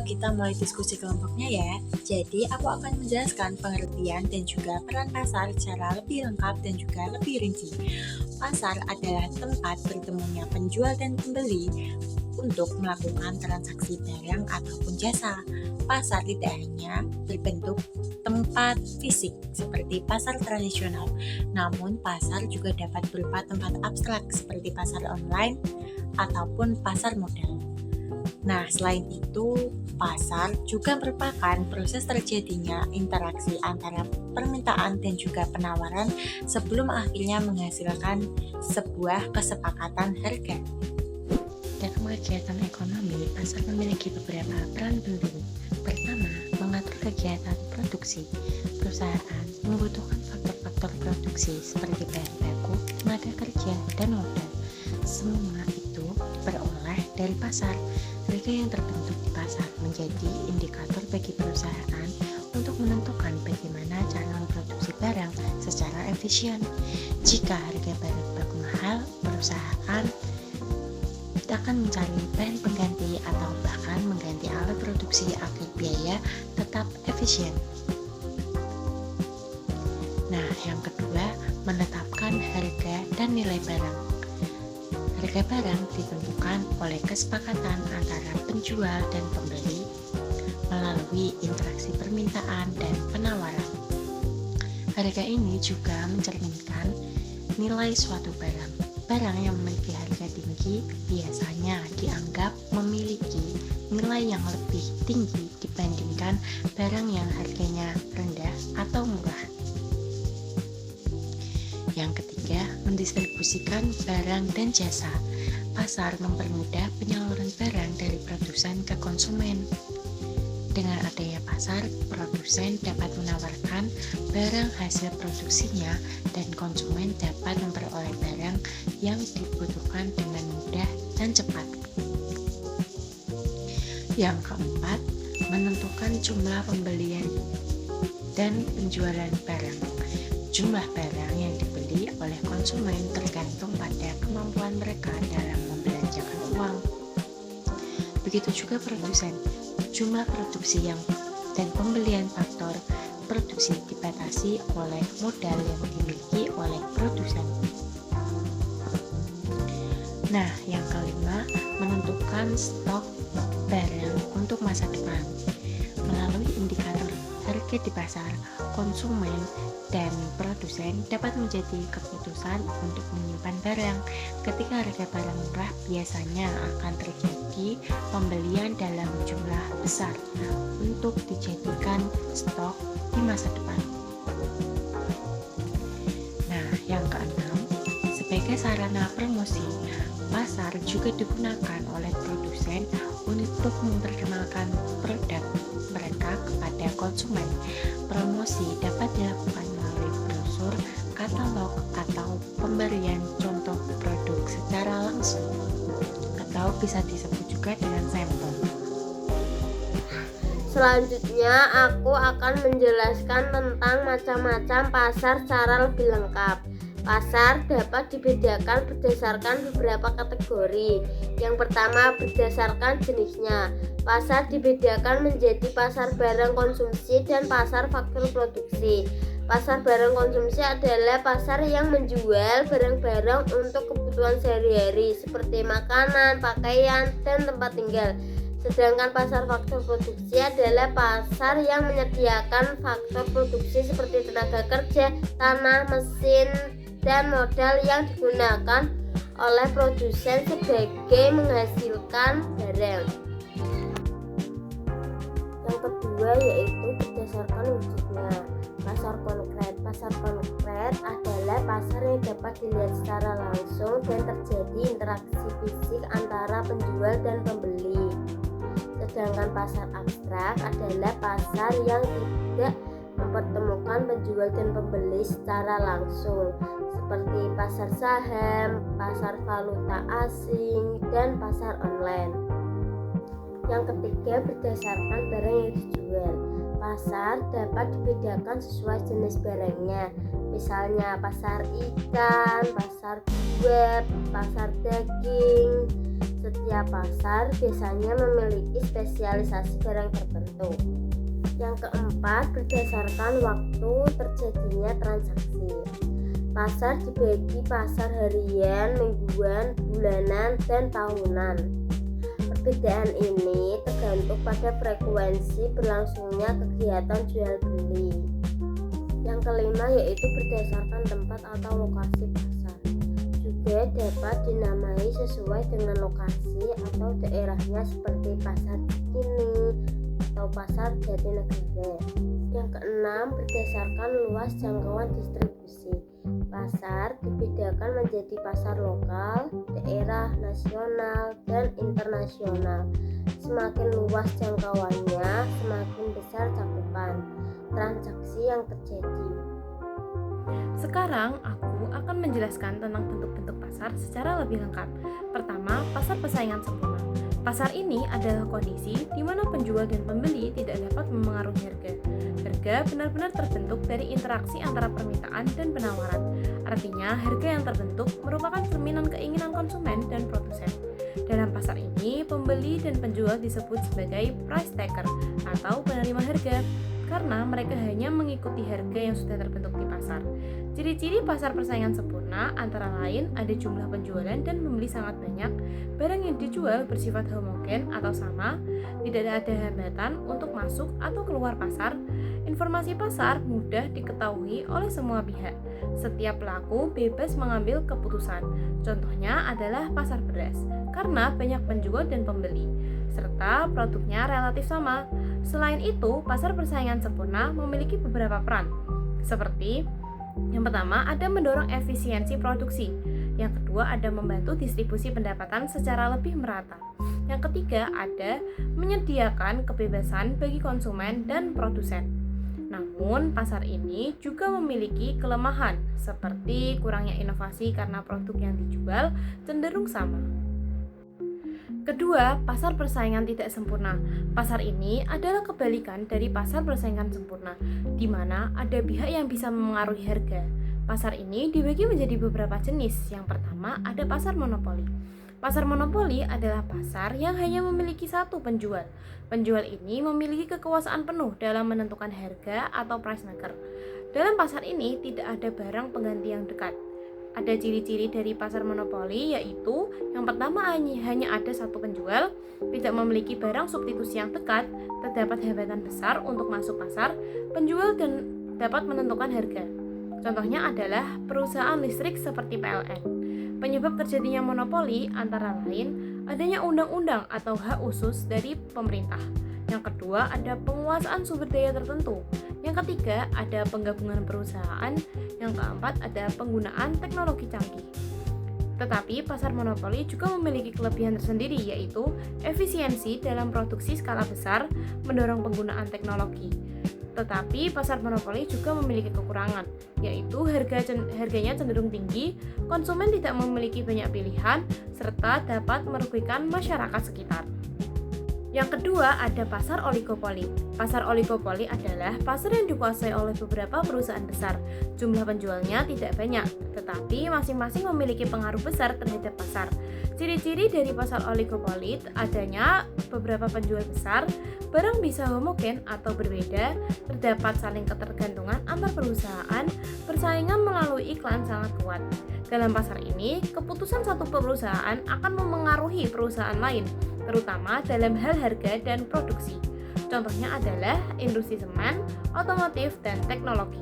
kita mulai diskusi kelompoknya ya. Jadi, aku akan menjelaskan pengertian dan juga peran pasar secara lebih lengkap dan juga lebih rinci. Pasar adalah tempat bertemunya penjual dan pembeli untuk melakukan transaksi barang ataupun jasa. Pasar tidak hanya berbentuk tempat fisik seperti pasar tradisional, namun pasar juga dapat berupa tempat abstrak seperti pasar online ataupun pasar modal. Nah, selain itu, pasar juga merupakan proses terjadinya interaksi antara permintaan dan juga penawaran sebelum akhirnya menghasilkan sebuah kesepakatan harga. Dalam kegiatan ekonomi, pasar memiliki beberapa peran penting. Pertama, mengatur kegiatan produksi. Perusahaan membutuhkan faktor-faktor produksi seperti bahan baku, tenaga kerja, dan modal. Semua itu beroleh dari pasar. Harga yang terbentuk di pasar menjadi indikator bagi perusahaan untuk menentukan bagaimana cara memproduksi barang secara efisien. Jika harga barang baku mahal, perusahaan akan mencari bahan pengganti atau bahkan mengganti alat produksi agar biaya tetap efisien. Nah, yang kedua, menetapkan harga dan nilai barang. Harga barang ditentukan oleh kesepakatan antara penjual dan pembeli melalui interaksi permintaan dan penawaran. Harga ini juga mencerminkan nilai suatu barang. Barang yang memiliki harga tinggi biasanya dianggap memiliki nilai yang lebih tinggi dibandingkan barang yang harganya rendah atau murah. Yang ketiga, mendistribusikan barang dan jasa. Pasar mempermudah penyaluran barang dari produsen ke konsumen. Dengan adanya pasar, produsen dapat menawarkan barang hasil produksinya dan konsumen dapat memperoleh barang yang dibutuhkan dengan mudah dan cepat. Yang keempat, menentukan jumlah pembelian dan penjualan barang. Jumlah barang yang dibeli oleh konsumen tergantung pada kemampuan mereka dalam membelanjakan uang. Begitu juga produsen. Jumlah produksi dan pembelian faktor produksi dibatasi oleh modal yang dimiliki oleh produsen. Nah, yang kelima, menentukan stok barang untuk masa depan. Melalui indikator harga di pasar, konsumen dan produsen dapat menjadi keputusan untuk menyimpan barang. Ketika harga barang murah, biasanya akan terjadi pembelian dalam jumlah besar untuk dijadikan stok di masa depan. Nah, yang keenam, sebagai sarana promosi, pasar juga digunakan oleh produsen untuk memperkenalkan produk mereka kepada konsumen. Promosi dapat dilakukan melalui brosur, katalog, atau pemberian contoh produk secara langsung, atau bisa disebut juga dengan sampel. Selanjutnya, aku akan menjelaskan tentang macam-macam pasar secara lebih lengkap. Pasar dapat dibedakan berdasarkan beberapa kategori. Yang pertama, berdasarkan jenisnya. Pasar dibedakan menjadi pasar barang konsumsi dan pasar faktor produksi. Pasar barang konsumsi adalah pasar yang menjual barang-barang untuk kebutuhan sehari-hari seperti makanan, pakaian, dan tempat tinggal. Sedangkan pasar faktor produksi adalah pasar yang menyediakan faktor produksi seperti tenaga kerja, tanah, mesin, dan modal yang digunakan oleh produsen sebagai menghasilkan barang. Yang kedua yaitu berdasarkan wujudnya. Pasar konkret. Pasar konkret adalah pasar yang dapat dilihat secara langsung dan terjadi interaksi fisik antara penjual dan pembeli. Sedangkan pasar abstrak adalah pasar yang tidak mempertemukan penjual dan pembeli secara langsung, seperti pasar saham, pasar valuta asing, dan pasar online. Yang ketiga, berdasarkan barang yang dijual. Pasar dapat dibedakan sesuai jenis barangnya, misalnya pasar ikan, pasar buah, pasar daging. Setiap pasar biasanya memiliki spesialisasi barang tertentu. Yang keempat, berdasarkan waktu terjadinya transaksi. Pasar dibagi pasar harian, mingguan, bulanan, dan tahunan. Perbedaan ini tergantung pada frekuensi berlangsungnya kegiatan jual beli. Yang kelima yaitu berdasarkan tempat atau lokasi pasar. Juga dapat dinamai sesuai dengan lokasi atau daerahnya seperti pasar Cikini atau pasar Jatinegara. Yang keenam, berdasarkan luas jangkauan distribusi. Pasar dibedakan menjadi pasar lokal, daerah, nasional, dan internasional. Semakin luas jangkauannya, semakin besar cakupan transaksi yang terjadi. Sekarang aku akan menjelaskan tentang bentuk-bentuk pasar secara lebih lengkap. Pertama, pasar persaingan sempurna. Pasar ini adalah kondisi di mana penjual dan pembeli tidak dapat memengaruhi harga. Harga benar-benar terbentuk dari interaksi antara permintaan dan penawaran. Artinya, harga yang terbentuk merupakan cerminan keinginan konsumen dan produsen. Dalam pasar ini, pembeli dan penjual disebut sebagai price taker atau penerima harga, karena mereka hanya mengikuti harga yang sudah terbentuk di pasar. Ciri-ciri pasar persaingan sempurna antara lain ada jumlah penjualan dan pembeli sangat banyak, barang yang dijual bersifat homogen atau sama, tidak ada hambatan untuk masuk atau keluar pasar, informasi pasar mudah diketahui oleh semua pihak, setiap pelaku bebas mengambil keputusan. Contohnya adalah pasar beras, karena banyak penjual dan pembeli, serta produknya relatif sama. Selain itu, pasar persaingan sempurna memiliki beberapa peran, seperti yang pertama ada mendorong efisiensi produksi, yang kedua ada membantu distribusi pendapatan secara lebih merata, yang ketiga ada menyediakan kebebasan bagi konsumen dan produsen. Namun, pasar ini juga memiliki kelemahan, seperti kurangnya inovasi karena produk yang dijual cenderung sama. Kedua, pasar persaingan tidak sempurna. Pasar ini adalah kebalikan dari pasar persaingan sempurna, di mana ada pihak yang bisa memengaruhi harga. Pasar ini dibagi menjadi beberapa jenis. Yang pertama, ada pasar monopoli. Pasar monopoli adalah pasar yang hanya memiliki satu penjual. Penjual ini memiliki kekuasaan penuh dalam menentukan harga atau price maker. Dalam pasar ini tidak ada barang pengganti yang dekat. Ada ciri-ciri dari pasar monopoli, yaitu yang pertama hanya ada satu penjual, tidak memiliki barang substitusi yang dekat, terdapat hambatan besar untuk masuk pasar, penjual dan dapat menentukan harga. Contohnya adalah perusahaan listrik seperti PLN. Penyebab terjadinya monopoli antara lain adanya undang-undang atau hak khusus dari pemerintah. Yang kedua, ada penguasaan sumber daya tertentu. Yang ketiga, ada penggabungan perusahaan. Yang keempat, ada penggunaan teknologi canggih. Tetapi pasar monopoli juga memiliki kelebihan tersendiri, yaitu efisiensi dalam produksi skala besar, mendorong penggunaan teknologi. Tetapi pasar monopoli juga memiliki kekurangan, yaitu harganya cenderung tinggi, konsumen tidak memiliki banyak pilihan, serta dapat merugikan masyarakat sekitar. Yang kedua, ada pasar oligopoli. Pasar oligopoli adalah pasar yang dikuasai oleh beberapa perusahaan besar. Jumlah penjualnya tidak banyak, tetapi masing-masing memiliki pengaruh besar terhadap pasar. Ciri-ciri dari pasar oligopoli adanya beberapa penjual besar, barang bisa homogen atau berbeda, terdapat saling ketergantungan antar perusahaan, persaingan melalui iklan sangat kuat. Dalam pasar ini, keputusan satu perusahaan akan memengaruhi perusahaan lain, terutama dalam hal harga dan produksi. Contohnya adalah industri semen, otomotif, dan teknologi.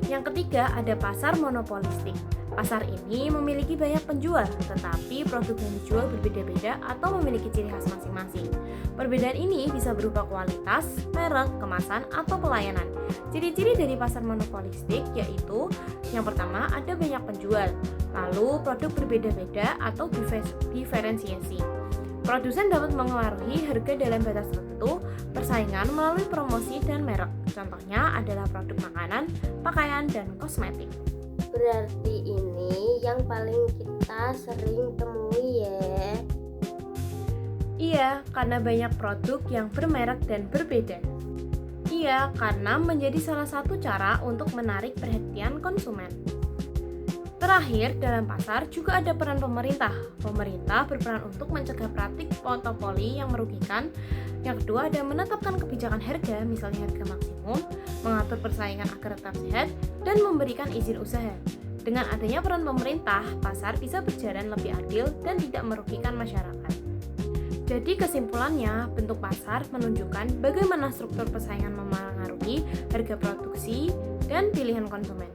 Yang ketiga, ada pasar monopolistik. Pasar ini memiliki banyak penjual, tetapi produk yang dijual berbeda-beda atau memiliki ciri khas masing-masing. Perbedaan ini bisa berupa kualitas, merek, kemasan, atau pelayanan. Ciri-ciri dari pasar monopolistik yaitu yang pertama ada banyak penjual, lalu produk berbeda-beda atau diferensiasi. Produsen dapat mengaruhi harga dalam batas tertentu, persaingan melalui promosi dan merek. Contohnya adalah produk makanan, pakaian, dan kosmetik. Berarti ini yang paling kita sering temui ya. Iya, karena banyak produk yang bermerek dan berbeda. Iya, karena menjadi salah satu cara untuk menarik perhatian konsumen. Terakhir, dalam pasar juga ada peran pemerintah. Pemerintah berperan untuk mencegah praktik monopoli yang merugikan. Yang kedua, ada menetapkan kebijakan harga, misalnya harga maksimum, mengatur persaingan agar tetap sehat, dan memberikan izin usaha. Dengan adanya peran pemerintah, pasar bisa berjalan lebih adil dan tidak merugikan masyarakat. Jadi kesimpulannya, bentuk pasar menunjukkan bagaimana struktur persaingan memengaruhi harga produksi dan pilihan konsumen.